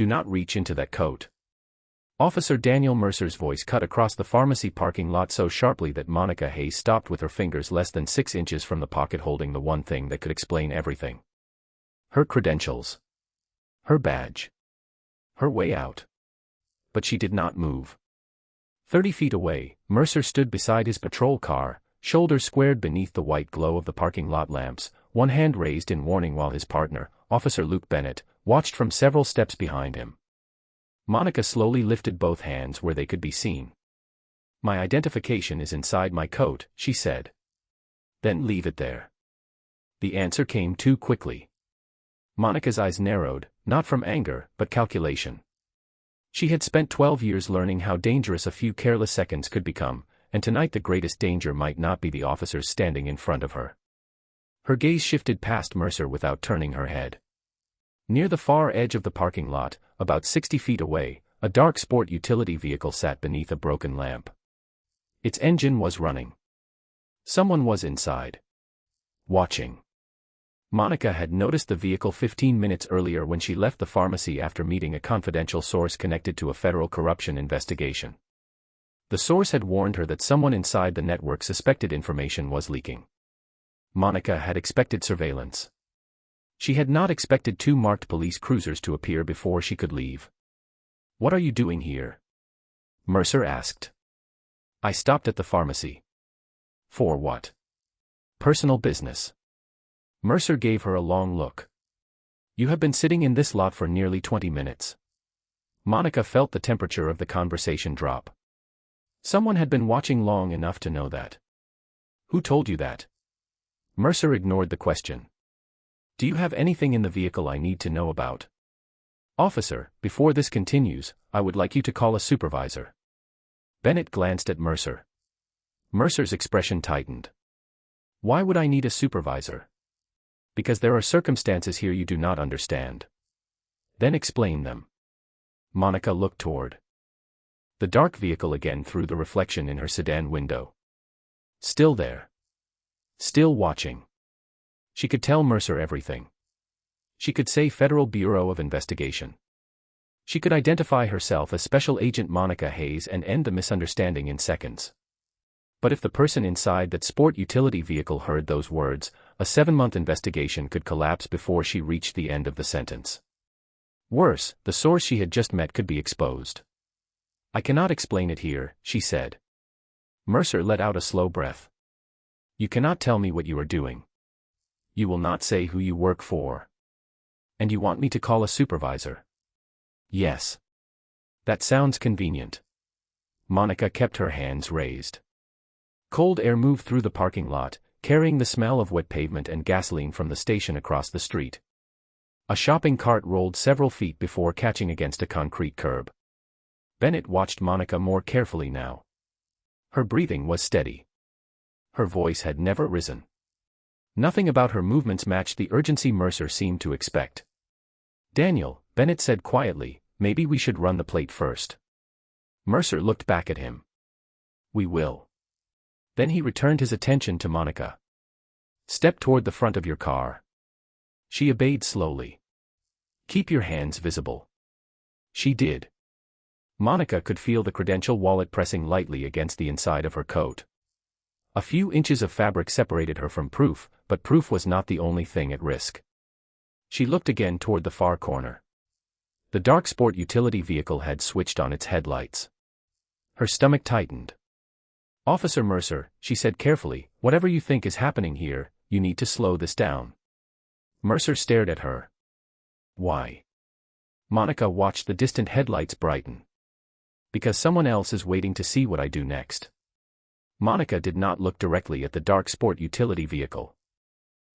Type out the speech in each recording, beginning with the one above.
Do not reach into that coat. Officer Daniel Mercer's voice cut across the pharmacy parking lot so sharply that Monica Hayes stopped with her fingers less than 6 inches from the pocket holding the one thing that could explain everything. Her credentials. Her badge. Her way out. But she did not move. 30 feet away, Mercer stood beside his patrol car, shoulders squared beneath the white glow of the parking lot lamps, one hand raised in warning while his partner, Officer Luke Bennett, watched from several steps behind him. Monica slowly lifted both hands where they could be seen. My identification is inside my coat, she said. Then leave it there. The answer came too quickly. Monica's eyes narrowed, not from anger, but calculation. She had spent 12 years learning how dangerous a few careless seconds could become, and tonight the greatest danger might not be the officers standing in front of her. Her gaze shifted past Mercer without turning her head. Near the far edge of the parking lot, about 60 feet away, a dark sport utility vehicle sat beneath a broken lamp. Its engine was running. Someone was inside. Watching. Monica had noticed the vehicle 15 minutes earlier when she left the pharmacy after meeting a confidential source connected to a federal corruption investigation. The source had warned her that someone inside the network suspected information was leaking. Monica had expected surveillance. She had not expected 2 marked police cruisers to appear before she could leave. "What are you doing here?" Mercer asked. "I stopped at the pharmacy." "For what?" "Personal business." Mercer gave her a long look. "You have been sitting in this lot for nearly 20 minutes." Monica felt the temperature of the conversation drop. Someone had been watching long enough to know that. "Who told you that?" Mercer ignored the question. "Do you have anything in the vehicle I need to know about?" "Officer, before this continues, I would like you to call a supervisor." Bennett glanced at Mercer. Mercer's expression tightened. "Why would I need a supervisor?" "Because there are circumstances here you do not understand." "Then explain them." Monica looked toward the dark vehicle again through the reflection in her sedan window. Still there. Still watching. She could tell Mercer everything. She could say Federal Bureau of Investigation. She could identify herself as Special Agent Monica Hayes and end the misunderstanding in seconds. But if the person inside that sport utility vehicle heard those words, a 7-month investigation could collapse before she reached the end of the sentence. Worse, the source she had just met could be exposed. "I cannot explain it here," she said. Mercer let out a slow breath. "You cannot tell me what you are doing. You will not say who you work for. And you want me to call a supervisor?" "Yes." "That sounds convenient." Monica kept her hands raised. Cold air moved through the parking lot, carrying the smell of wet pavement and gasoline from the station across the street. A shopping cart rolled several feet before catching against a concrete curb. Bennett watched Monica more carefully now. Her breathing was steady. Her voice had never risen. Nothing about her movements matched the urgency Mercer seemed to expect. "Daniel," Bennett said quietly, "maybe we should run the plate first." Mercer looked back at him. "We will." Then he returned his attention to Monica. "Step toward the front of your car." She obeyed slowly. "Keep your hands visible." She did. Monica could feel the credential wallet pressing lightly against the inside of her coat. A few inches of fabric separated her from proof, but proof was not the only thing at risk. She looked again toward the far corner. The dark sport utility vehicle had switched on its headlights. Her stomach tightened. "Officer Mercer," she said carefully, "whatever you think is happening here, you need to slow this down." Mercer stared at her. "Why?" Monica watched the distant headlights brighten. "Because someone else is waiting to see what I do next." Monica did not look directly at the dark sport utility vehicle.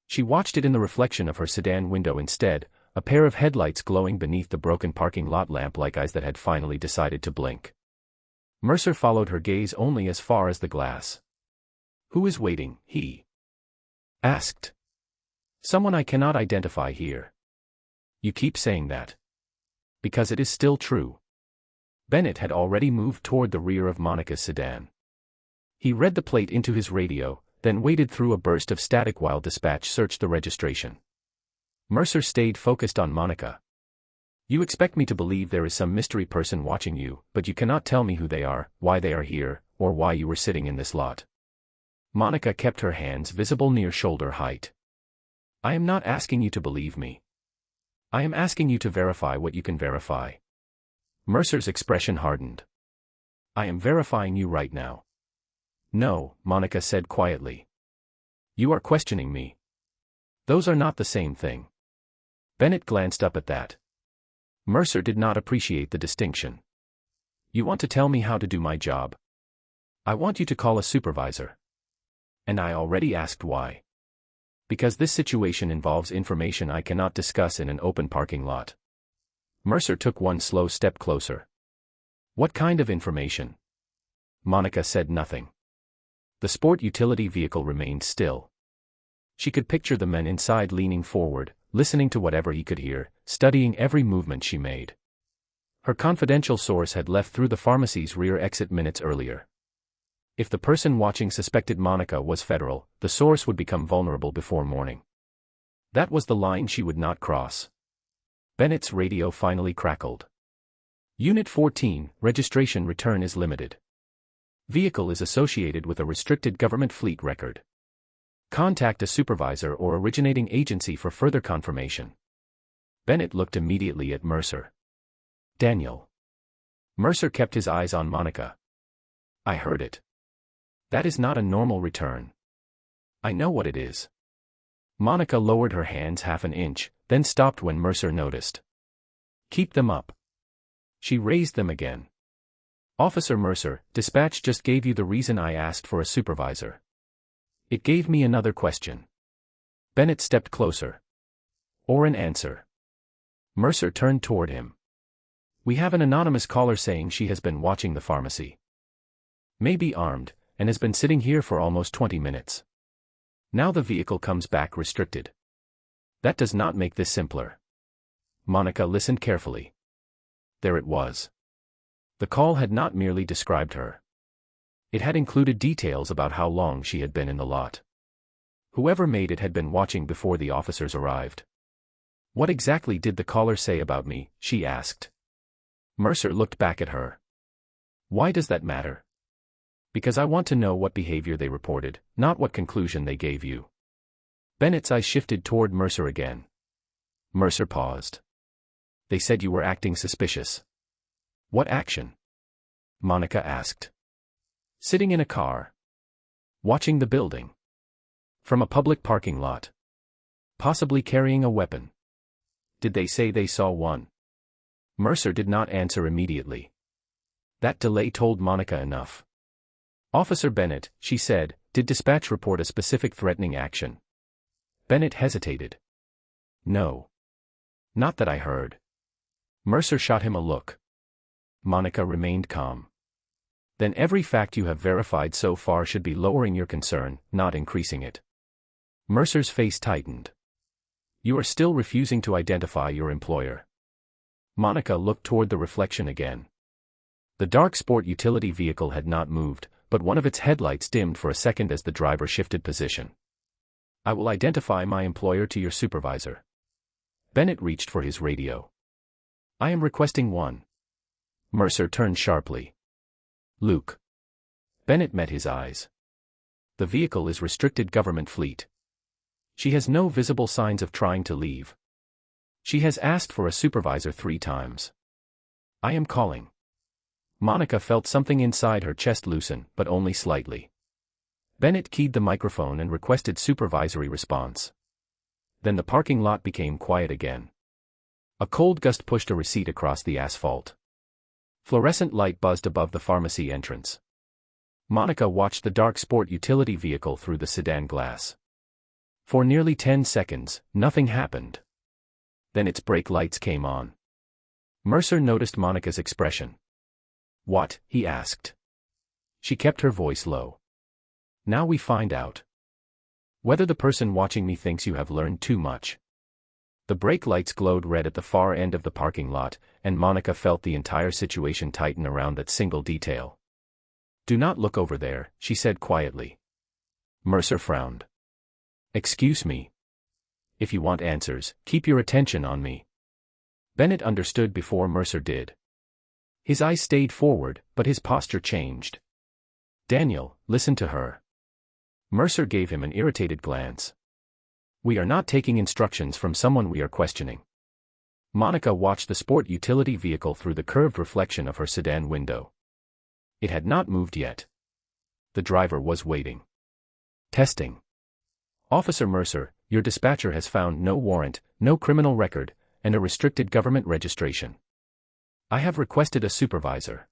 She watched it in the reflection of her sedan window instead, a pair of headlights glowing beneath the broken parking lot lamp like eyes that had finally decided to blink. Mercer followed her gaze only as far as the glass. "Who is waiting?" he asked. "Someone I cannot identify here." "You keep saying that." "Because it is still true." Bennett had already moved toward the rear of Monica's sedan. He read the plate into his radio, then waded through a burst of static while dispatch searched the registration. Mercer stayed focused on Monica. You expect me to believe there is some mystery person watching you, but you cannot tell me who they are, why they are here, or why you were sitting in this lot. Monica kept her hands visible near shoulder height. I am not asking you to believe me. I am asking you to verify what you can verify. Mercer's expression hardened. I am verifying you right now. No, Monica said quietly. You are questioning me. Those are not the same thing. Bennett glanced up at that. Mercer did not appreciate the distinction. You want to tell me how to do my job? I want you to call a supervisor. And I already asked why. Because this situation involves information I cannot discuss in an open parking lot. Mercer took one slow step closer. What kind of information? Monica said nothing. The sport utility vehicle remained still. She could picture the men inside leaning forward, listening to whatever he could hear, studying every movement she made. Her confidential source had left through the pharmacy's rear exit minutes earlier. If the person watching suspected Monica was federal, the source would become vulnerable before morning. That was the line she would not cross. Bennett's radio finally crackled. Unit 14, registration return is limited. Vehicle is associated with a restricted government fleet record. Contact a supervisor or originating agency for further confirmation. Bennett looked immediately at Mercer. Daniel. Mercer kept his eyes on Monica. I heard it. That is not a normal return. I know what it is. Monica lowered her hands half an inch, then stopped when Mercer noticed. Keep them up. She raised them again. Officer Mercer, dispatch just gave you the reason I asked for a supervisor. It gave me another question. Bennett stepped closer. Or an answer. Mercer turned toward him. We have an anonymous caller saying she has been watching the pharmacy. Maybe armed, and has been sitting here for almost 20 minutes. Now the vehicle comes back restricted. That does not make this simpler. Monica listened carefully. There it was. The call had not merely described her. It had included details about how long she had been in the lot. Whoever made it had been watching before the officers arrived. What exactly did the caller say about me? She asked. Mercer looked back at her. Why does that matter? Because I want to know what behavior they reported, not what conclusion they gave you. Bennett's eyes shifted toward Mercer again. Mercer paused. They said you were acting suspicious. What action? Monica asked. Sitting in a car. Watching the building. From a public parking lot. Possibly carrying a weapon. Did they say they saw one? Mercer did not answer immediately. That delay told Monica enough. Officer Bennett, she said, did dispatch report a specific threatening action? Bennett hesitated. No. Not that I heard. Mercer shot him a look. Monica remained calm. Then every fact you have verified so far should be lowering your concern, not increasing it. Mercer's face tightened. You are still refusing to identify your employer. Monica looked toward the reflection again. The dark sport utility vehicle had not moved, but one of its headlights dimmed for a second as the driver shifted position. I will identify my employer to your supervisor. Bennett reached for his radio. I am requesting one. Mercer turned sharply. Luke. Bennett met his eyes. The vehicle is restricted government fleet. She has no visible signs of trying to leave. She has asked for a supervisor 3 times. I am calling. Monica felt something inside her chest loosen, but only slightly. Bennett keyed the microphone and requested supervisory response. Then the parking lot became quiet again. A cold gust pushed a receipt across the asphalt. Fluorescent light buzzed above the pharmacy entrance. Monica watched the dark sport utility vehicle through the sedan glass. For nearly 10 seconds, nothing happened. Then its brake lights came on. Mercer noticed Monica's expression. What? He asked. She kept her voice low. Now we find out. Whether the person watching me thinks you have learned too much. The brake lights glowed red at the far end of the parking lot, and Monica felt the entire situation tighten around that single detail. Do not look over there, she said quietly. Mercer frowned. Excuse me. If you want answers, keep your attention on me. Bennett understood before Mercer did. His eyes stayed forward, but his posture changed. "Daniel, listen to her." Mercer gave him an irritated glance. "We are not taking instructions from someone we are questioning." Monica watched the sport utility vehicle through the curved reflection of her sedan window. It had not moved yet. The driver was waiting. Testing. "Officer Mercer, your dispatcher has found no warrant, no criminal record, and a restricted government registration. I have requested a supervisor.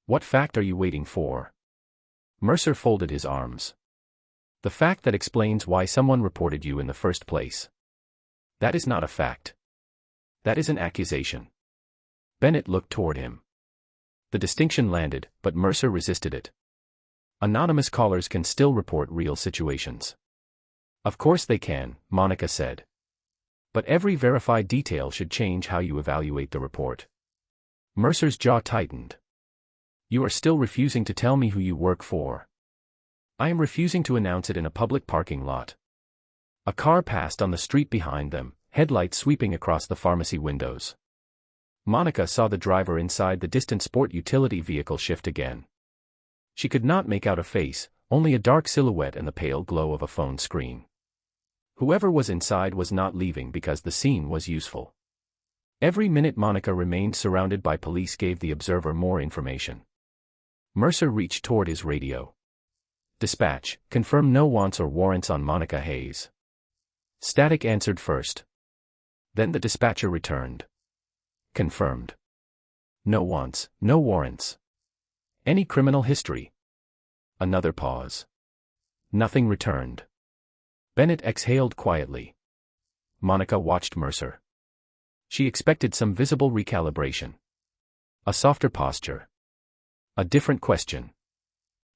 What fact are you waiting for?" Mercer folded his arms. "The fact that explains why someone reported you in the first place. That is not a fact. That is an accusation." Bennett looked toward him. The distinction landed, but Mercer resisted it. "Anonymous callers can still report real situations." "Of course they can," Monica said. "But every verified detail should change how you evaluate the report." Mercer's jaw tightened. "You are still refusing to tell me who you work for." "I am refusing to announce it in a public parking lot." A car passed on the street behind them, headlights sweeping across the pharmacy windows. Monica saw the driver inside the distant sport utility vehicle shift again. She could not make out a face, only a dark silhouette and the pale glow of a phone screen. Whoever was inside was not leaving because the scene was useful. Every minute Monica remained surrounded by police gave the observer more information. Mercer reached toward his radio. "Dispatch, confirm no wants or warrants on Monica Hayes." Static answered first. Then the dispatcher returned. "Confirmed. No wants, no warrants. Any criminal history?" Another pause. Nothing returned. Bennett exhaled quietly. Monica watched Mercer. She expected some visible recalibration. A softer posture. A different question.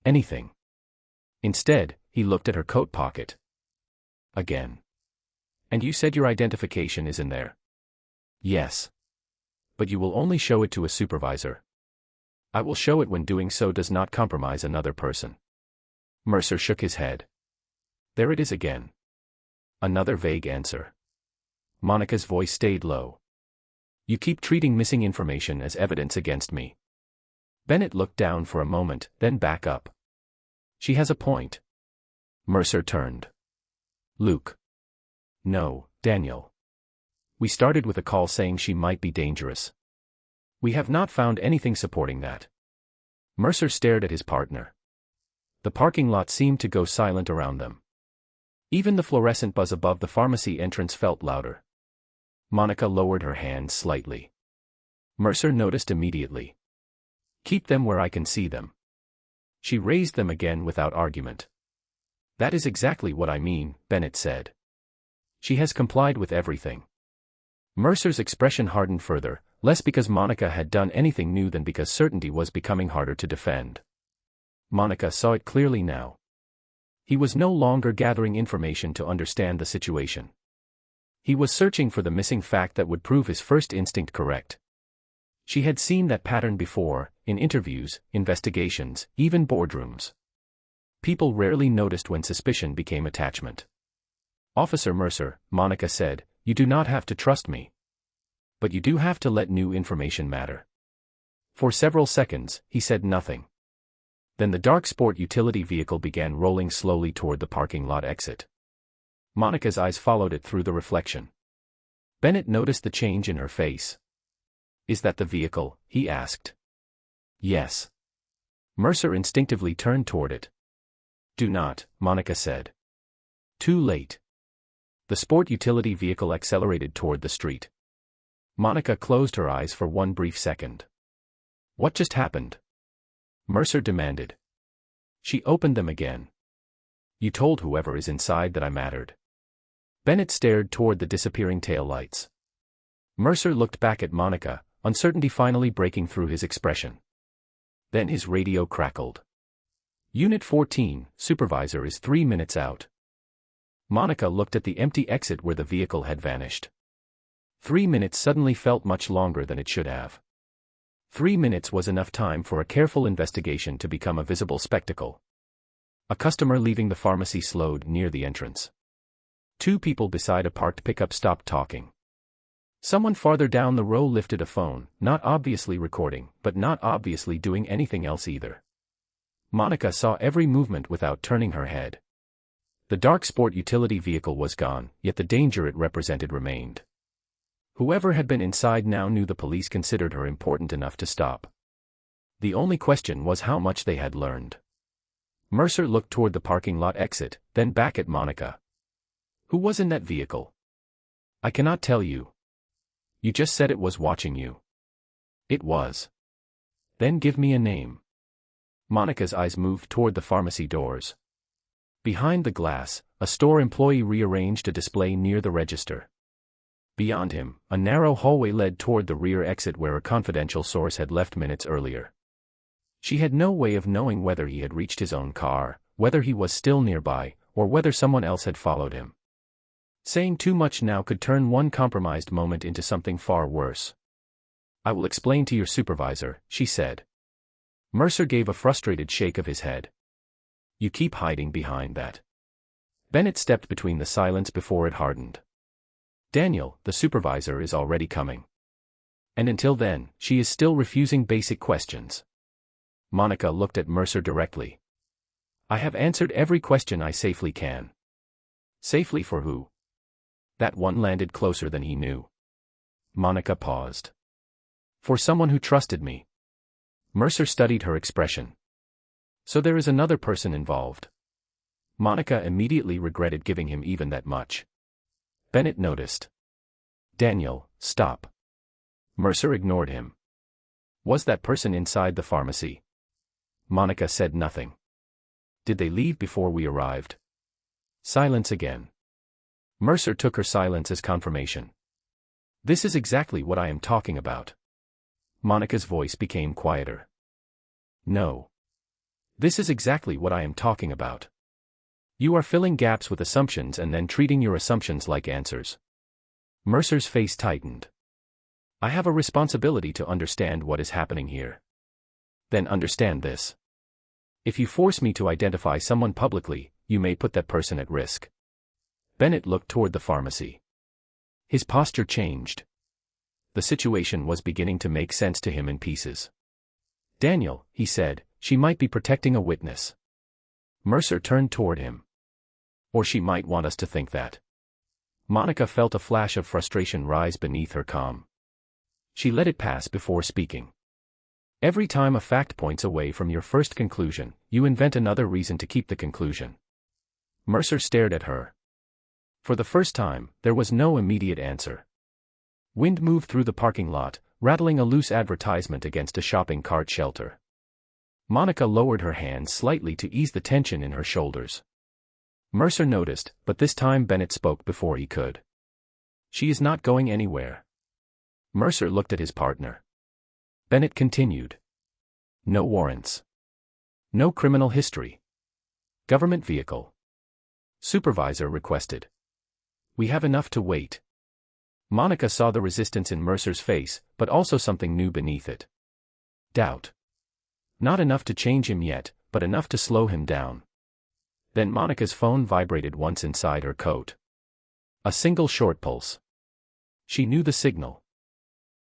Anything. Instead, he looked at her coat pocket. Again. "And you said your identification is in there?" "Yes. But you will only show it to a supervisor." "I will show it when doing so does not compromise another person." Mercer shook his head. "There it is again." Another vague answer. Monica's voice stayed low. "You keep treating missing information as evidence against me." Bennett looked down for a moment, then back up. "She has a point." Mercer turned. "Luke." "No, Daniel. We started with a call saying she might be dangerous. We have not found anything supporting that." Mercer stared at his partner. The parking lot seemed to go silent around them. Even the fluorescent buzz above the pharmacy entrance felt louder. Monica lowered her hands slightly. Mercer noticed immediately. "Keep them where I can see them." She raised them again without argument. "That is exactly what I mean," Bennett said. "She has complied with everything." Mercer's expression hardened further, less because Monica had done anything new than because certainty was becoming harder to defend. Monica saw it clearly now. He was no longer gathering information to understand the situation. He was searching for the missing fact that would prove his first instinct correct. She had seen that pattern before, in interviews, investigations, even boardrooms. People rarely noticed when suspicion became attachment. "Officer Mercer," Monica said, "you do not have to trust me. But you do have to let new information matter." For several seconds, he said nothing. Then the dark sport utility vehicle began rolling slowly toward the parking lot exit. Monica's eyes followed it through the reflection. Bennett noticed the change in her face. "Is that the vehicle?" he asked. "Yes." Mercer instinctively turned toward it. "Do not," Monica said. Too late. The sport utility vehicle accelerated toward the street. Monica closed her eyes for one brief second. "What just happened?" Mercer demanded. She opened them again. "You told whoever is inside that I mattered." Bennett stared toward the disappearing taillights. Mercer looked back at Monica, uncertainty finally breaking through his expression. Then his radio crackled. "Unit 14, Supervisor is 3 minutes out." Monica looked at the empty exit where the vehicle had vanished. 3 minutes suddenly felt much longer than it should have. 3 minutes was enough time for a careful investigation to become a visible spectacle. A customer leaving the pharmacy slowed near the entrance. 2 people beside a parked pickup stopped talking. Someone farther down the row lifted a phone, not obviously recording, but not obviously doing anything else either. Monica saw every movement without turning her head. The dark sport utility vehicle was gone, yet the danger it represented remained. Whoever had been inside now knew the police considered her important enough to stop. The only question was how much they had learned. Mercer looked toward the parking lot exit, then back at Monica. Who was in that vehicle? I cannot tell you. You just said it was watching you. It was. Then give me a name. Monica's eyes moved toward the pharmacy doors. Behind the glass, a store employee rearranged a display near the register. Beyond him, a narrow hallway led toward the rear exit where a confidential source had left minutes earlier. She had no way of knowing whether he had reached his own car, whether he was still nearby, or whether someone else had followed him. Saying too much now could turn one compromised moment into something far worse. I will explain to your supervisor, she said. Mercer gave a frustrated shake of his head. You keep hiding behind that. Bennett stepped between the silence before it hardened. Daniel, the supervisor, is already coming. And until then, she is still refusing basic questions. Monica looked at Mercer directly. I have answered every question I safely can. Safely for who? That one landed closer than he knew. Monica paused. For someone who trusted me. Mercer studied her expression. So there is another person involved. Monica immediately regretted giving him even that much. Bennett noticed. Daniel, stop. Mercer ignored him. Was that person inside the pharmacy? Monica said nothing. Did they leave before we arrived? Silence again. Mercer took her silence as confirmation. This is exactly what I am talking about. Monica's voice became quieter. No. This is exactly what I am talking about. You are filling gaps with assumptions and then treating your assumptions like answers. Mercer's face tightened. I have a responsibility to understand what is happening here. Then understand this. If you force me to identify someone publicly, you may put that person at risk. Bennett looked toward the pharmacy. His posture changed. The situation was beginning to make sense to him in pieces. Daniel, he said, she might be protecting a witness. Mercer turned toward him. Or she might want us to think that. Monica felt a flash of frustration rise beneath her calm. She let it pass before speaking. Every time a fact points away from your first conclusion, you invent another reason to keep the conclusion. Mercer stared at her. For the first time, there was no immediate answer. Wind moved through the parking lot, rattling a loose advertisement against a shopping cart shelter. Monica lowered her hands slightly to ease the tension in her shoulders. Mercer noticed, but this time Bennett spoke before he could. She is not going anywhere. Mercer looked at his partner. Bennett continued. No warrants. No criminal history. Government vehicle. Supervisor requested. We have enough to wait. Monica saw the resistance in Mercer's face, but also something new beneath it. Doubt. Not enough to change him yet, but enough to slow him down. Then Monica's phone vibrated once inside her coat. A single short pulse. She knew the signal.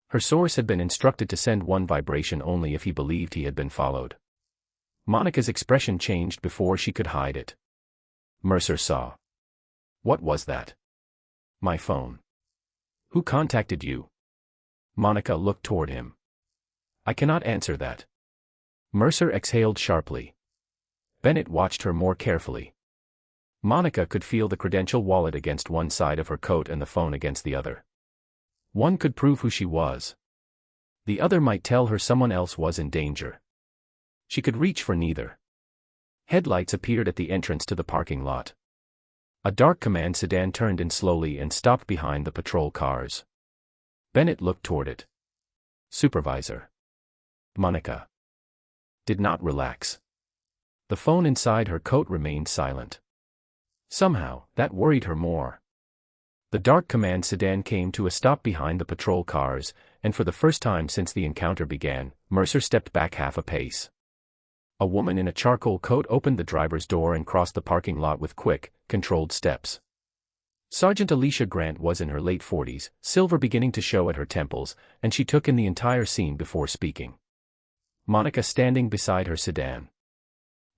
Her source had been instructed to send one vibration only if he believed he had been followed. Monica's expression changed before she could hide it. Mercer saw. What was that? My phone. Who contacted you? Monica looked toward him. I cannot answer that. Mercer exhaled sharply. Bennett watched her more carefully. Monica could feel the credential wallet against one side of her coat and the phone against the other. One could prove who she was. The other might tell her someone else was in danger. She could reach for neither. Headlights appeared at the entrance to the parking lot. A dark command sedan turned in slowly and stopped behind the patrol cars. Bennett looked toward it. Supervisor. Monica did not relax. The phone inside her coat remained silent. Somehow, that worried her more. The dark command sedan came to a stop behind the patrol cars, and for the first time since the encounter began, Mercer stepped back half a pace. A woman in a charcoal coat opened the driver's door and crossed the parking lot with quick, controlled steps. Sergeant Alicia Grant was in her late 40s, silver beginning to show at her temples, and she took in the entire scene before speaking. Monica standing beside her sedan.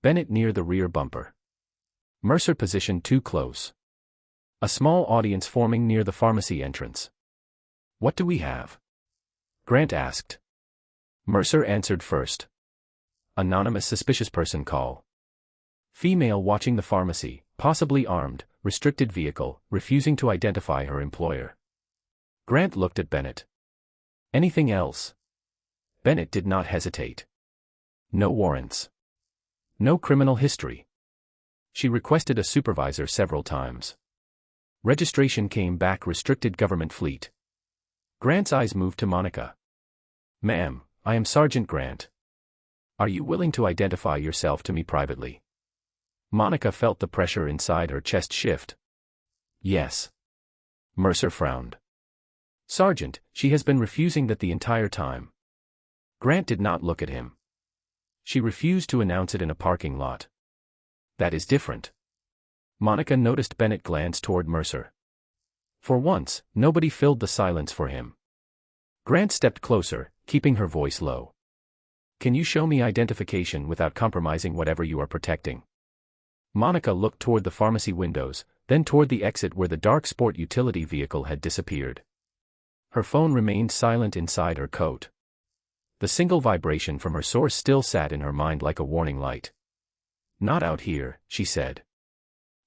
Bennett near the rear bumper. Mercer positioned too close. A small audience forming near the pharmacy entrance. "What do we have?" Grant asked. Mercer answered first. "Anonymous suspicious person call. Female watching the pharmacy, possibly armed, restricted vehicle, refusing to identify her employer." Grant looked at Bennett. "Anything else?" Bennett did not hesitate. "No warrants. No criminal history. She requested a supervisor several times. Registration came back restricted government fleet." Grant's eyes moved to Monica. "Ma'am, I am Sergeant Grant. Are you willing to identify yourself to me privately?" Monica felt the pressure inside her chest shift. "Yes." Mercer frowned. "Sergeant, she has been refusing that the entire time." Grant did not look at him. "She refused to announce it in a parking lot." "That is different." Monica noticed Bennett glance toward Mercer. For once, nobody filled the silence for him. Grant stepped closer, keeping her voice low. "Can you show me identification without compromising whatever you are protecting?" Monica looked toward the pharmacy windows, then toward the exit where the dark sport utility vehicle had disappeared. Her phone remained silent inside her coat. The single vibration from her source still sat in her mind like a warning light. "Not out here," she said.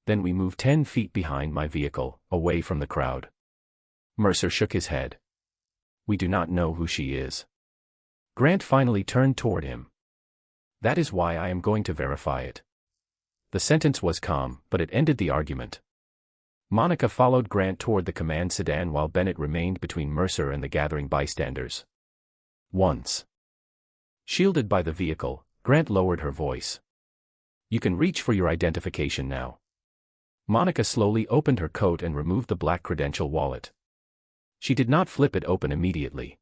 "Then we move 10 feet behind my vehicle, away from the crowd." Mercer shook his head. "We do not know who she is." Grant finally turned toward him. "That is why I am going to verify it." The sentence was calm, but it ended the argument. Monica followed Grant toward the command sedan while Bennett remained between Mercer and the gathering bystanders. Once shielded by the vehicle, Grant lowered her voice. "You can reach for your identification now." Monica slowly opened her coat and removed the black credential wallet. She did not flip it open immediately.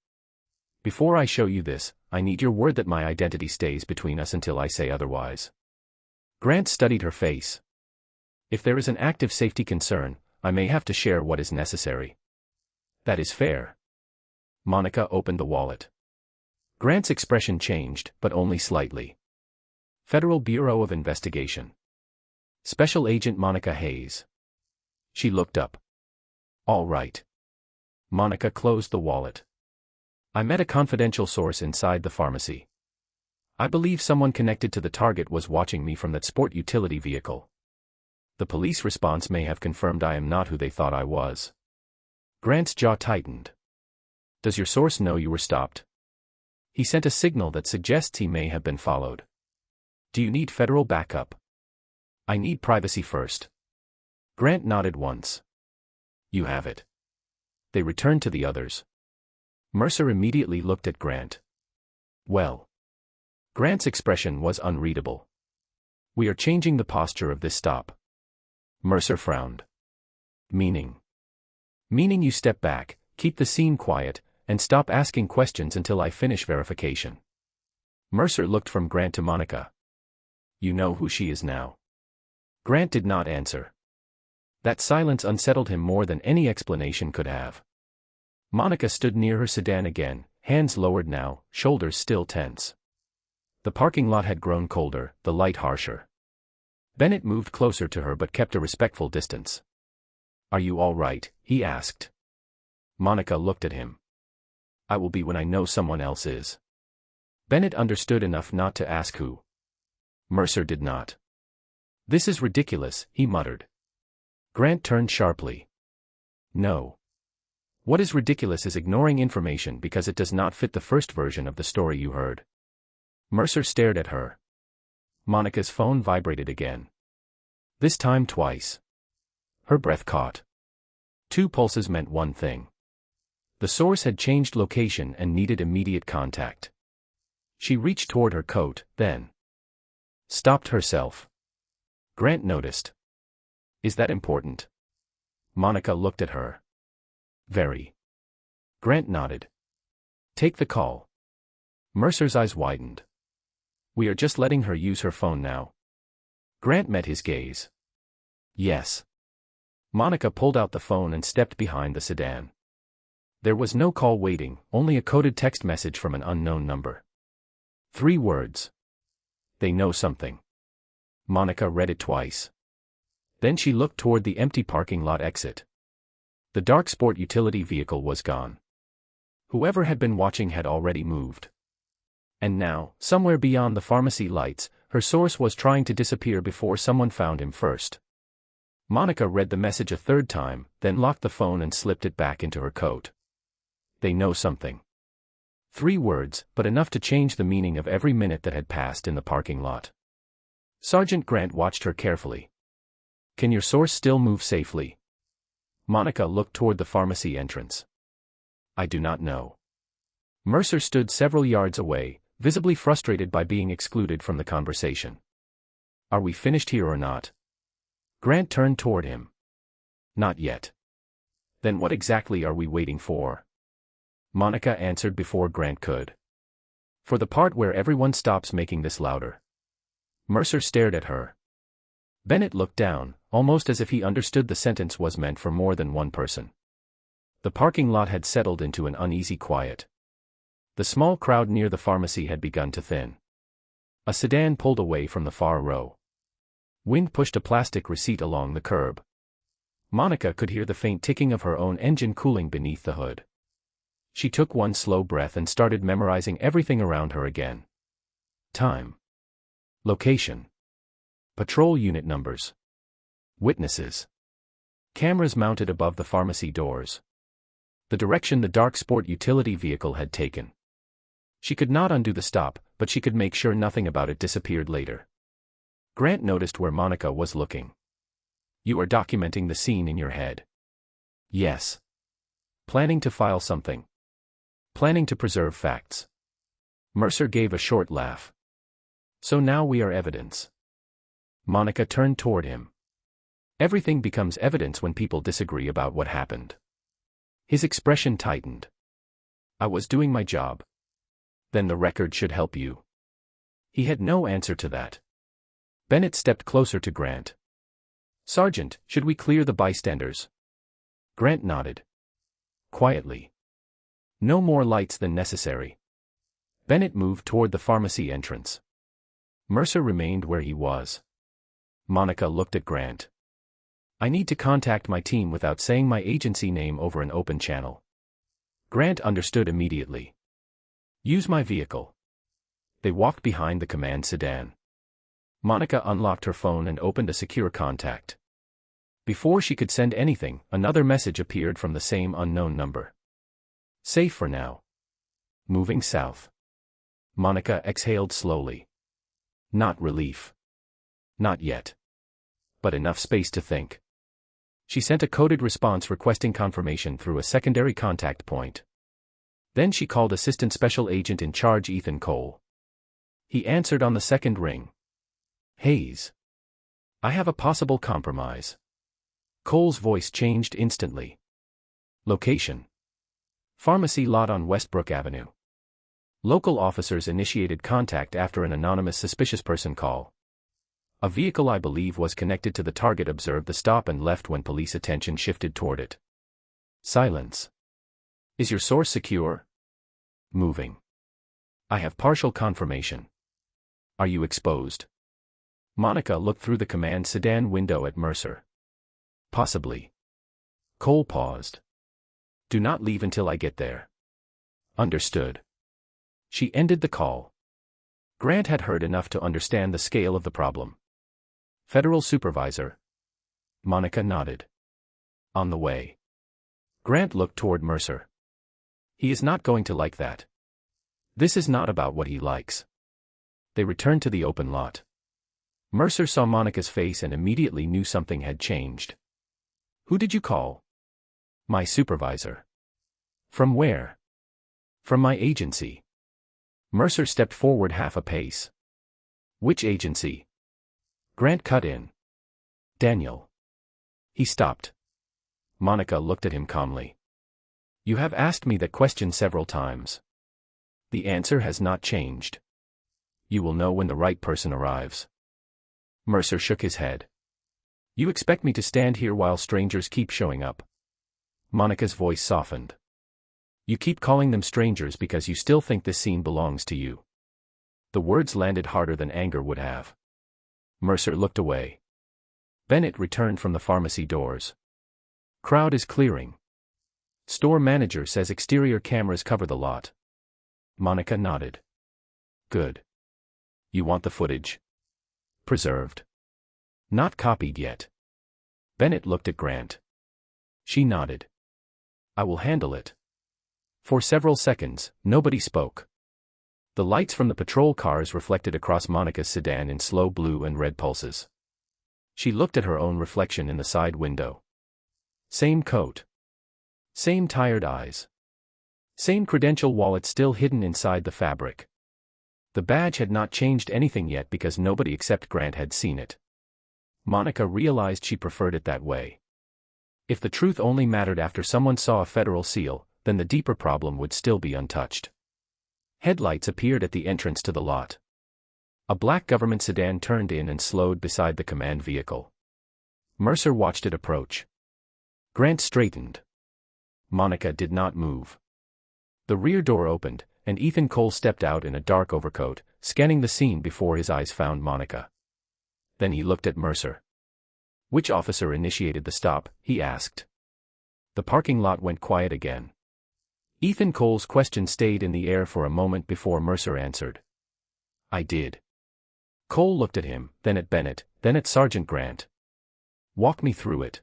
"Before I show you this, I need your word that my identity stays between us until I say otherwise." Grant studied her face. "If there is an active safety concern, I may have to share what is necessary." "That is fair." Monica opened the wallet. Grant's expression changed, but only slightly. "Federal Bureau of Investigation. Special Agent Monica Hayes." She looked up. "All right." Monica closed the wallet. "I met a confidential source inside the pharmacy. I believe someone connected to the target was watching me from that sport utility vehicle. The police response may have confirmed I am not who they thought I was." Grant's jaw tightened. "Does your source know you were stopped?" "He sent a signal that suggests he may have been followed." "Do you need federal backup?" "I need privacy first." Grant nodded once. "You have it." They returned to the others. Mercer immediately looked at Grant. "Well." Grant's expression was unreadable. "We are changing the posture of this stop." Mercer frowned. "Meaning?" "Meaning you step back, keep the scene quiet, and stop asking questions until I finish verification." Mercer looked from Grant to Monica. "You know who she is now." Grant did not answer. That silence unsettled him more than any explanation could have. Monica stood near her sedan again, hands lowered now, shoulders still tense. The parking lot had grown colder, the light harsher. Bennett moved closer to her but kept a respectful distance. "Are you all right?" he asked. Monica looked at him. "I will be when I know someone else is." Bennett understood enough not to ask who. Mercer did not. "This is ridiculous," he muttered. Grant turned sharply. "No. What is ridiculous is ignoring information because it does not fit the first version of the story you heard." Mercer stared at her. Monica's phone vibrated again. This time twice. Her breath caught. 2 pulses meant one thing. The source had changed location and needed immediate contact. She reached toward her coat, then stopped herself. Grant noticed. "Is that important?" Monica looked at her. "Very." Grant nodded. "Take the call." Mercer's eyes widened. "We are just letting her use her phone now." Grant met his gaze. "Yes." Monica pulled out the phone and stepped behind the sedan. There was no call waiting, only a coded text message from an unknown number. 3 words. They know something. Monica read it twice. Then she looked toward the empty parking lot exit. The dark sport utility vehicle was gone. Whoever had been watching had already moved. And now, somewhere beyond the pharmacy lights, her source was trying to disappear before someone found him first. Monica read the message a 3rd time, then locked the phone and slipped it back into her coat. They know something. 3 words, but enough to change the meaning of every minute that had passed in the parking lot. Sergeant Grant watched her carefully. Can your source still move safely? Monica looked toward the pharmacy entrance. I do not know. Mercer stood several yards away, visibly frustrated by being excluded from the conversation. Are we finished here or not? Grant turned toward him. Not yet. Then what exactly are we waiting for? Monica answered before Grant could. For the part where everyone stops making this louder. Mercer stared at her. Bennett looked down, almost as if he understood the sentence was meant for more than one person. The parking lot had settled into an uneasy quiet. The small crowd near the pharmacy had begun to thin. A sedan pulled away from the far row. Wind pushed a plastic receipt along the curb. Monica could hear the faint ticking of her own engine cooling beneath the hood. She took one slow breath and started memorizing everything around her again. Time. Location. Patrol unit numbers. Witnesses. Cameras mounted above the pharmacy doors. The direction the dark sport utility vehicle had taken. She could not undo the stop, but she could make sure nothing about it disappeared later. Grant noticed where Monica was looking. You are documenting the scene in your head. Yes. Planning to file something. Planning to preserve facts. Mercer gave a short laugh. So now we are evidence. Monica turned toward him. Everything becomes evidence when people disagree about what happened. His expression tightened. I was doing my job. Then the record should help you. He had no answer to that. Bennett stepped closer to Grant. Sergeant, should we clear the bystanders? Grant nodded. Quietly. No more lights than necessary. Bennett moved toward the pharmacy entrance. Mercer remained where he was. Monica looked at Grant. I need to contact my team without saying my agency name over an open channel. Grant understood immediately. Use my vehicle. They walked behind the command sedan. Monica unlocked her phone and opened a secure contact. Before she could send anything, another message appeared from the same unknown number. Safe for now. Moving south. Monica exhaled slowly. Not relief. Not yet. But enough space to think. She sent a coded response requesting confirmation through a secondary contact point. Then she called Assistant Special Agent in Charge Ethan Cole. He answered on the second ring. Hayes. I have a possible compromise. Cole's voice changed instantly. Location. Pharmacy lot on Westbrook Avenue. Local officers initiated contact after an anonymous suspicious person call. A vehicle I believe was connected to the target observed the stop and left when police attention shifted toward it. Silence. Is your source secure? Moving. I have partial confirmation. Are you exposed? Monica looked through the command sedan window at Mercer. Possibly. Cole paused. Do not leave until I get there. Understood. She ended the call. Grant had heard enough to understand the scale of the problem. Federal supervisor. Monica nodded. On the way. Grant looked toward Mercer. He is not going to like that. This is not about what he likes. They returned to the open lot. Mercer saw Monica's face and immediately knew something had changed. Who did you call? My supervisor. From where? From my agency. Mercer stepped forward half a pace. Which agency? Grant cut in. Daniel. He stopped. Monica looked at him calmly. You have asked me that question several times. The answer has not changed. You will know when the right person arrives. Mercer shook his head. You expect me to stand here while strangers keep showing up? Monica's voice softened. You keep calling them strangers because you still think this scene belongs to you. The words landed harder than anger would have. Mercer looked away. Bennett returned from the pharmacy doors. Crowd is clearing. Store manager says exterior cameras cover the lot. Monica nodded. Good. You want the footage? Preserved. Not copied yet. Bennett looked at Grant. She nodded. I will handle it. For several seconds, nobody spoke. The lights from the patrol cars reflected across Monica's sedan in slow blue and red pulses. She looked at her own reflection in the side window. Same coat. Same tired eyes. Same credential wallet still hidden inside the fabric. The badge had not changed anything yet because nobody except Grant had seen it. Monica realized she preferred it that way. If the truth only mattered after someone saw a federal seal, then the deeper problem would still be untouched. Headlights appeared at the entrance to the lot. A black government sedan turned in and slowed beside the command vehicle. Mercer watched it approach. Grant straightened. Monica did not move. The rear door opened, and Ethan Cole stepped out in a dark overcoat, scanning the scene before his eyes found Monica. Then he looked at Mercer. Which officer initiated the stop? He asked. The parking lot went quiet again. Ethan Cole's question stayed in the air for a moment before Mercer answered. I did. Cole looked at him, then at Bennett, then at Sergeant Grant. Walk me through it.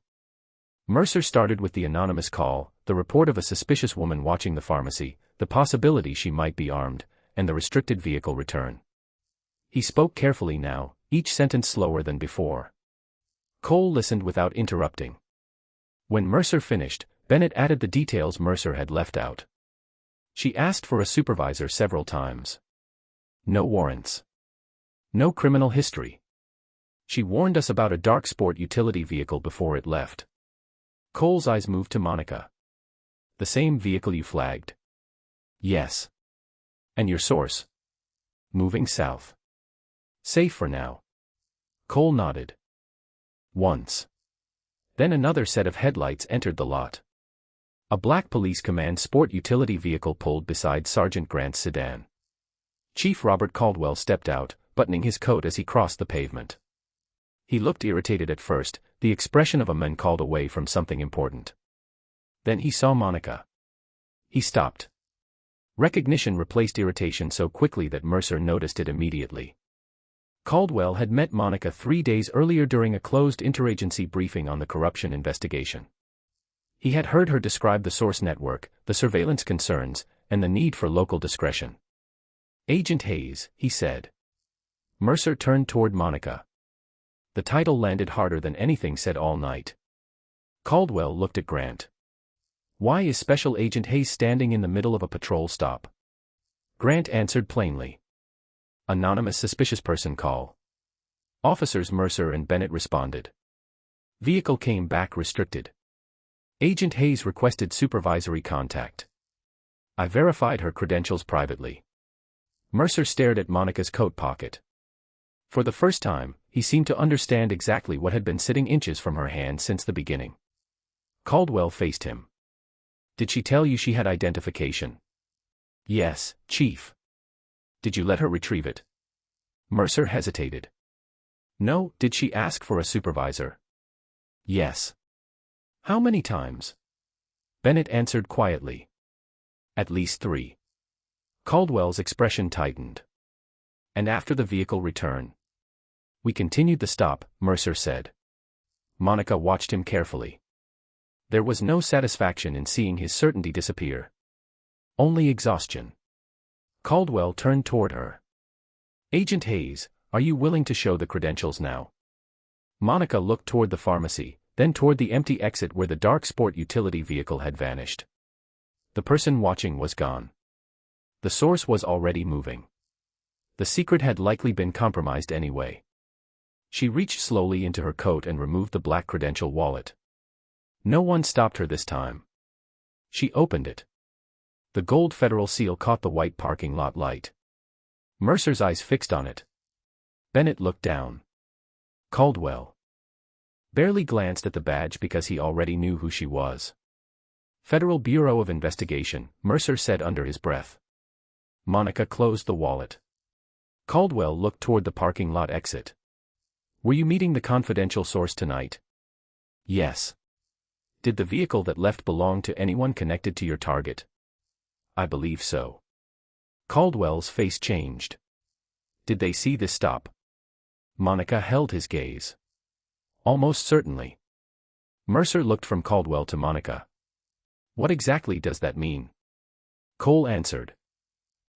Mercer started with the anonymous call, the report of a suspicious woman watching the pharmacy, the possibility she might be armed, and the restricted vehicle return. He spoke carefully now, each sentence slower than before. Cole listened without interrupting. When Mercer finished, Bennett added the details Mercer had left out. She asked for a supervisor several times. No warrants. No criminal history. She warned us about a dark sport utility vehicle before it left. Cole's eyes moved to Monica. The same vehicle you flagged? Yes. And your source? Moving south. Safe for now. Cole nodded. Once. Then another set of headlights entered the lot. A black police command sport utility vehicle pulled beside Sergeant Grant's sedan. Chief Robert Caldwell stepped out, buttoning his coat as he crossed the pavement. He looked irritated at first, the expression of a man called away from something important. Then he saw Monica. He stopped. Recognition replaced irritation so quickly that Mercer noticed it immediately. Caldwell had met Monica 3 days earlier during a closed interagency briefing on the corruption investigation. He had heard her describe the source network, the surveillance concerns, and the need for local discretion. Agent Hayes, he said. Mercer turned toward Monica. The title landed harder than anything said all night. Caldwell looked at Grant. Why is Special Agent Hayes standing in the middle of a patrol stop? Grant answered plainly. Anonymous suspicious person call. Officers Mercer and Bennett responded. Vehicle came back restricted. Agent Hayes requested supervisory contact. I verified her credentials privately. Mercer stared at Monica's coat pocket. For the first time, he seemed to understand exactly what had been sitting inches from her hand since the beginning. Caldwell faced him. Did she tell you she had identification? Yes, Chief. Did you let her retrieve it? Mercer hesitated. No. Did she ask for a supervisor? Yes. How many times? Bennett answered quietly. At least 3. Caldwell's expression tightened. And after the vehicle return? We continued the stop, Mercer said. Monica watched him carefully. There was no satisfaction in seeing his certainty disappear. Only exhaustion. Caldwell turned toward her. Agent Hayes, are you willing to show the credentials now? Monica looked toward the pharmacy, then toward the empty exit where the dark sport utility vehicle had vanished. The person watching was gone. The source was already moving. The secret had likely been compromised anyway. She reached slowly into her coat and removed the black credential wallet. No one stopped her this time. She opened it. The gold federal seal caught the white parking lot light. Mercer's eyes fixed on it. Bennett looked down. Caldwell. barely glanced at the badge because he already knew who she was. Federal Bureau of Investigation, Mercer said under his breath. Monica closed the wallet. Caldwell looked toward the parking lot exit. Were you meeting the confidential source tonight? Yes. Did the vehicle that left belong to anyone connected to your target? I believe so. Caldwell's face changed. Did they see this stop? Monica held his gaze. Almost certainly. Mercer looked from Caldwell to Monica. What exactly does that mean? Cole answered.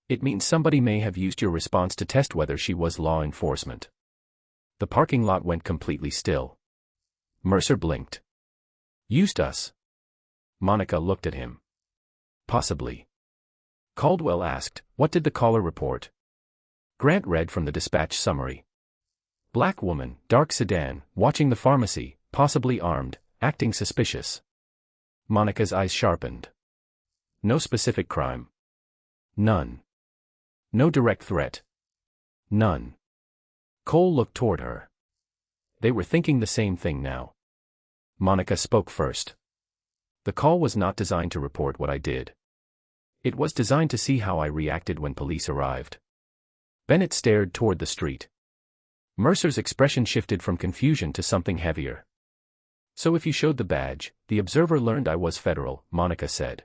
It means somebody may have used your response to test whether she was law enforcement. The parking lot went completely still. Mercer blinked. Used us? Monica looked at him. Possibly. Caldwell asked, what did the caller report? Grant read from the dispatch summary. Black woman, dark sedan, watching the pharmacy, possibly armed, acting suspicious. Monica's eyes sharpened. No specific crime. None. No direct threat. None. Cole looked toward her. They were thinking the same thing now. Monica spoke first. The call was not designed to report what I did. It was designed to see how I reacted when police arrived. Bennett stared toward the street. Mercer's expression shifted from confusion to something heavier. So if you showed the badge, the observer learned I was federal, Monica said.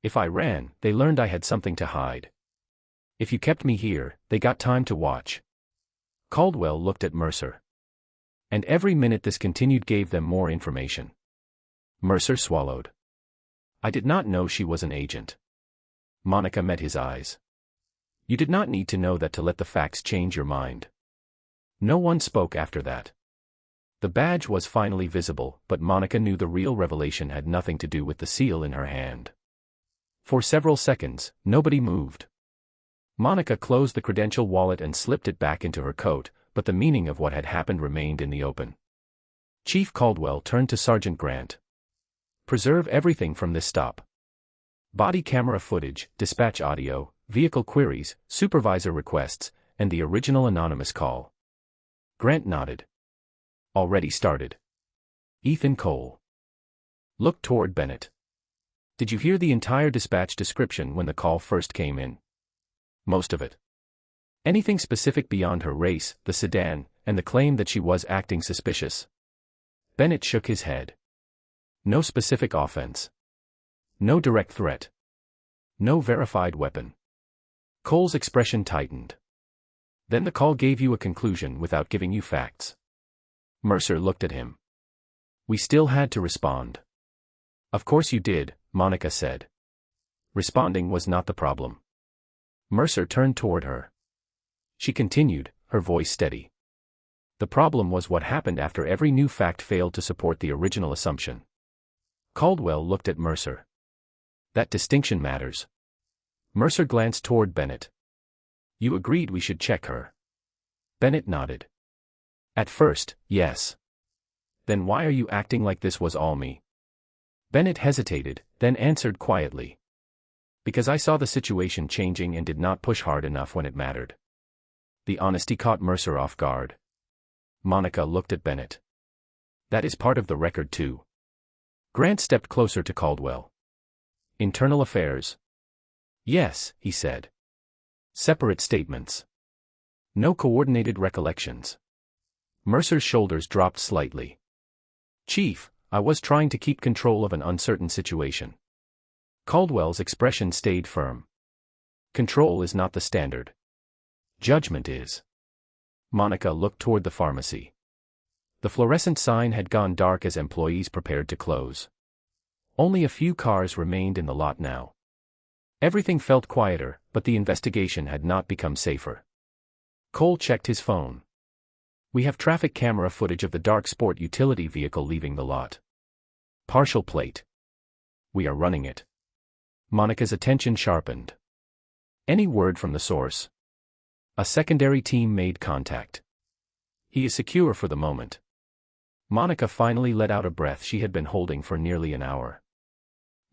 If I ran, they learned I had something to hide. If you kept me here, they got time to watch. Caldwell looked at Mercer. And every minute this continued gave them more information. Mercer swallowed. I did not know she was an agent. Monica met his eyes. You did not need to know that to let the facts change your mind. No one spoke after that. The badge was finally visible, but Monica knew the real revelation had nothing to do with the seal in her hand. For several seconds, nobody moved. Monica closed the credential wallet and slipped it back into her coat, but the meaning of what had happened remained in the open. Chief Caldwell turned to Sergeant Grant. Preserve everything from this stop. Body camera footage, dispatch audio, vehicle queries, supervisor requests, and the original anonymous call. Grant nodded. Already started. Ethan Cole looked toward Bennett. Did you hear the entire dispatch description when the call first came in? Most of it. Anything specific beyond her race, the sedan, and the claim that she was acting suspicious? Bennett shook his head. No specific offense. No direct threat. No verified weapon. Cole's expression tightened. Then the call gave you a conclusion without giving you facts. Mercer looked at him. We still had to respond. Of course you did, Monica said. Responding was not the problem. Mercer turned toward her. She continued, her voice steady. The problem was what happened after every new fact failed to support the original assumption. Caldwell looked at Mercer. That distinction matters. Mercer glanced toward Bennett. You agreed we should check her. Bennett nodded. At first, yes. Then why are you acting like this was all me? Bennett hesitated, then answered quietly. Because I saw the situation changing and did not push hard enough when it mattered. The honesty caught Mercer off guard. Monica looked at Bennett. That is part of the record too. Grant stepped closer to Caldwell. Internal affairs. Yes, he said. Separate statements. No coordinated recollections. Mercer's shoulders dropped slightly. Chief, I was trying to keep control of an uncertain situation. Caldwell's expression stayed firm. Control is not the standard. Judgment is. Monica looked toward the pharmacy. The fluorescent sign had gone dark as employees prepared to close. Only a few cars remained in the lot now. Everything felt quieter, but the investigation had not become safer. Cole checked his phone. We have traffic camera footage of the dark sport utility vehicle leaving the lot. Partial plate. We are running it. Monica's attention sharpened. Any word from the source? A secondary team made contact. He is secure for the moment. Monica finally let out a breath she had been holding for nearly an hour.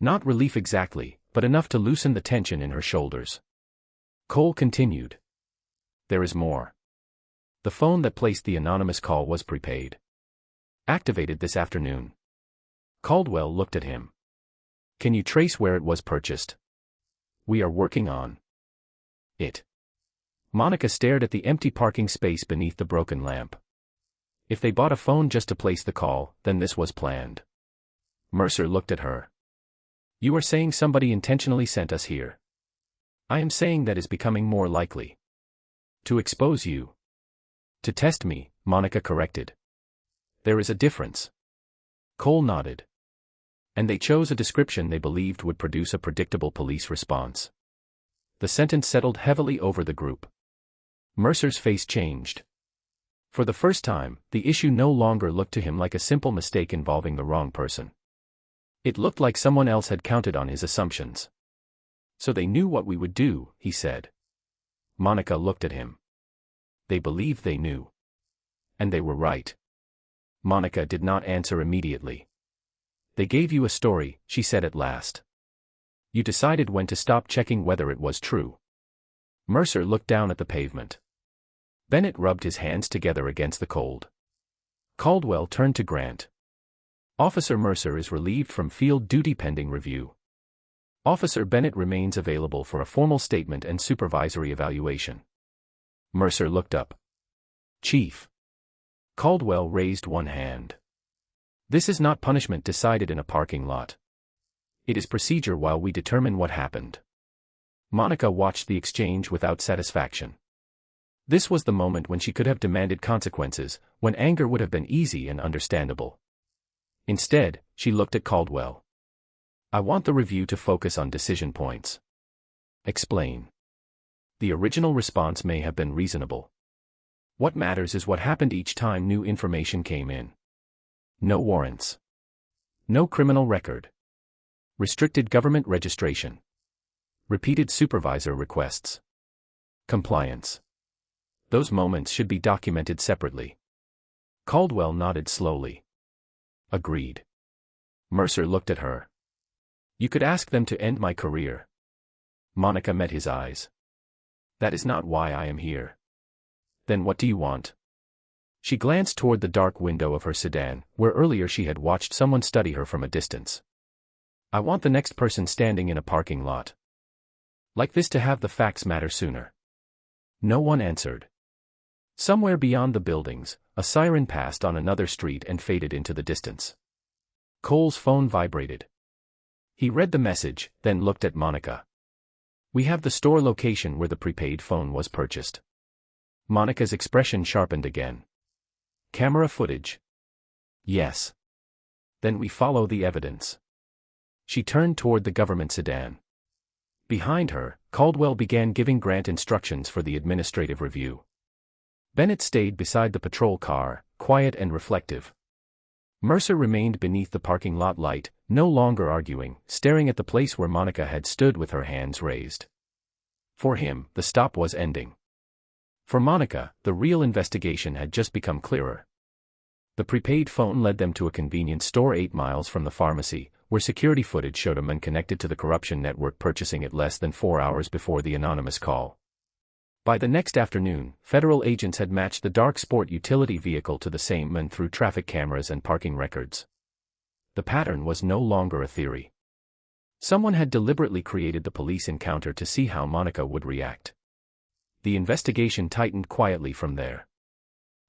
Not relief exactly, but enough to loosen the tension in her shoulders. Cole continued. There is more. The phone that placed the anonymous call was prepaid. Activated this afternoon. Caldwell looked at him. Can you trace where it was purchased? We are working on it. Monica stared at the empty parking space beneath the broken lamp. If they bought a phone just to place the call, then this was planned. Mercer looked at her. You are saying somebody intentionally sent us here. I am saying that is becoming more likely. To expose you. To test me, Monica corrected. There is a difference. Cole nodded. And they chose a description they believed would produce a predictable police response. The sentence settled heavily over the group. Mercer's face changed. For the first time, the issue no longer looked to him like a simple mistake involving the wrong person. It looked like someone else had counted on his assumptions. So they knew what we would do, he said. Monica looked at him. They believed they knew. And they were right. Monica did not answer immediately. They gave you a story, she said at last. You decided when to stop checking whether it was true. Mercer looked down at the pavement. Bennett rubbed his hands together against the cold. Caldwell turned to Grant. Officer Mercer is relieved from field duty pending review. Officer Bennett remains available for a formal statement and supervisory evaluation. Mercer looked up. Chief. Caldwell raised one hand. This is not punishment decided in a parking lot. It is procedure while we determine what happened. Monica watched the exchange without satisfaction. This was the moment when she could have demanded consequences, when anger would have been easy and understandable. Instead, she looked at Caldwell. I want the review to focus on decision points. Explain. The original response may have been reasonable. What matters is what happened each time new information came in. No warrants. No criminal record. Restricted government registration. Repeated supervisor requests. Compliance. Those moments should be documented separately. Caldwell nodded slowly. Agreed. Mercer looked at her. You could ask them to end my career. Monica met his eyes. That is not why I am here. Then what do you want? She glanced toward the dark window of her sedan, where earlier she had watched someone study her from a distance. I want the next person standing in a parking lot like this to have the facts matter sooner. No one answered. Somewhere beyond the buildings, a siren passed on another street and faded into the distance. Cole's phone vibrated. He read the message, then looked at Monica. We have the store location where the prepaid phone was purchased. Monica's expression sharpened again. Camera footage? Yes. Then we follow the evidence. She turned toward the government sedan. Behind her, Caldwell began giving Grant instructions for the administrative review. Bennett stayed beside the patrol car, quiet and reflective. Mercer remained beneath the parking lot light, no longer arguing, staring at the place where Monica had stood with her hands raised. For him, the stop was ending. For Monica, the real investigation had just become clearer. The prepaid phone led them to a convenience store 8 miles from the pharmacy, where security footage showed a man connected to the corruption network purchasing it less than 4 hours before the anonymous call. By the next afternoon, federal agents had matched the dark sport utility vehicle to the same man through traffic cameras and parking records. The pattern was no longer a theory. Someone had deliberately created the police encounter to see how Monica would react. The investigation tightened quietly from there.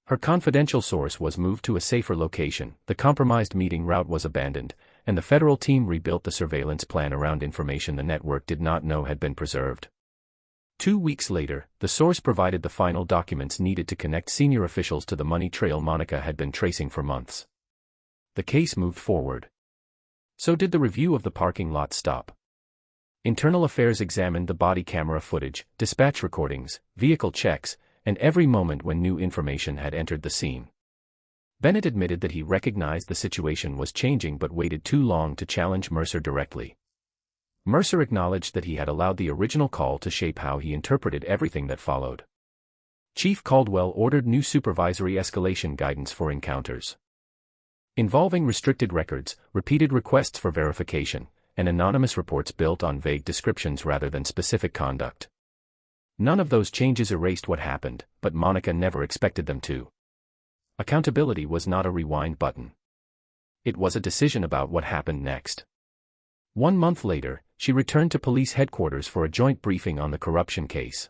Her confidential source was moved to a safer location, the compromised meeting route was abandoned, and the federal team rebuilt the surveillance plan around information the network did not know had been preserved. 2 weeks later, the source provided the final documents needed to connect senior officials to the money trail Monica had been tracing for months. The case moved forward. So did the review of the parking lot stop. Internal Affairs examined the body camera footage, dispatch recordings, vehicle checks, and every moment when new information had entered the scene. Bennett admitted that he recognized the situation was changing but waited too long to challenge Mercer directly. Mercer acknowledged that he had allowed the original call to shape how he interpreted everything that followed. Chief Caldwell ordered new supervisory escalation guidance for encounters involving restricted records, repeated requests for verification, and anonymous reports built on vague descriptions rather than specific conduct. None of those changes erased what happened, but Monica never expected them to. Accountability was not a rewind button. It was a decision about what happened next. 1 month later, she returned to police headquarters for a joint briefing on the corruption case.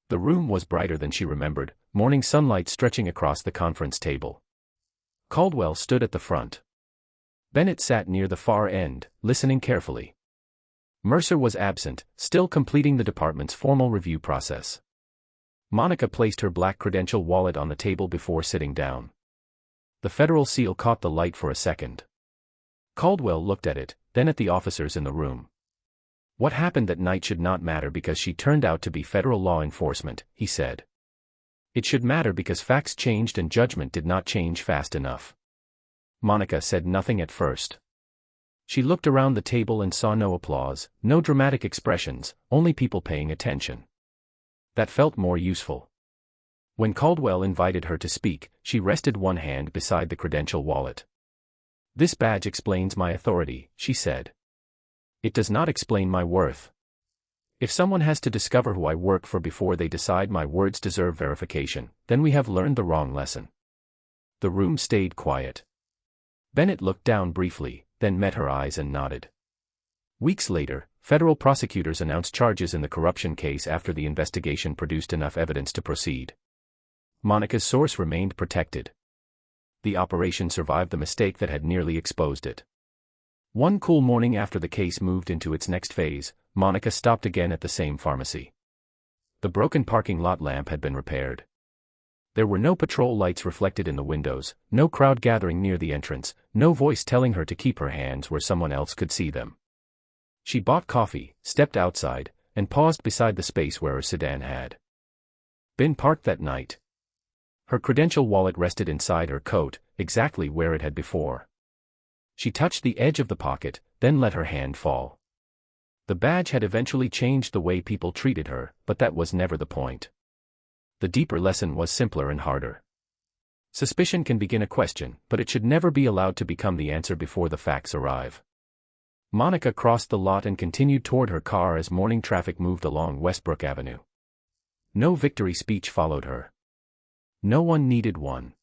The room was brighter than she remembered, morning sunlight stretching across the conference table. Caldwell stood at the front. Bennett sat near the far end, listening carefully. Mercer was absent, still completing the department's formal review process. Monica placed her black credential wallet on the table before sitting down. The federal seal caught the light for a second. Caldwell looked at it, then at the officers in the room. What happened that night should not matter because she turned out to be federal law enforcement, he said. It should matter because facts changed and judgment did not change fast enough. Monica said nothing at first. She looked around the table and saw no applause, no dramatic expressions, only people paying attention. That felt more useful. When Caldwell invited her to speak, she rested one hand beside the credential wallet. "This badge explains my authority," she said. "It does not explain my worth. If someone has to discover who I work for before they decide my words deserve verification, then we have learned the wrong lesson." The room stayed quiet. Bennett looked down briefly, then met her eyes and nodded. Weeks later, federal prosecutors announced charges in the corruption case after the investigation produced enough evidence to proceed. Monica's source remained protected. The operation survived the mistake that had nearly exposed it. One cool morning after the case moved into its next phase, Monica stopped again at the same pharmacy. The broken parking lot lamp had been repaired. There were no patrol lights reflected in the windows, no crowd gathering near the entrance, no voice telling her to keep her hands where someone else could see them. She bought coffee, stepped outside, and paused beside the space where her sedan had been parked that night. Her credential wallet rested inside her coat, exactly where it had before. She touched the edge of the pocket, then let her hand fall. The badge had eventually changed the way people treated her, but that was never the point. The deeper lesson was simpler and harder. Suspicion can begin a question, but it should never be allowed to become the answer before the facts arrive. Monica crossed the lot and continued toward her car as morning traffic moved along Westbrook Avenue. No victory speech followed her. No one needed one.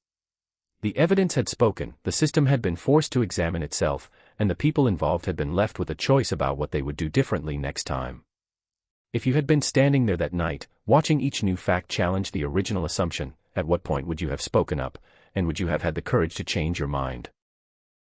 The evidence had spoken, the system had been forced to examine itself, and the people involved had been left with a choice about what they would do differently next time. If you had been standing there that night, watching each new fact challenge the original assumption, at what point would you have spoken up, and would you have had the courage to change your mind?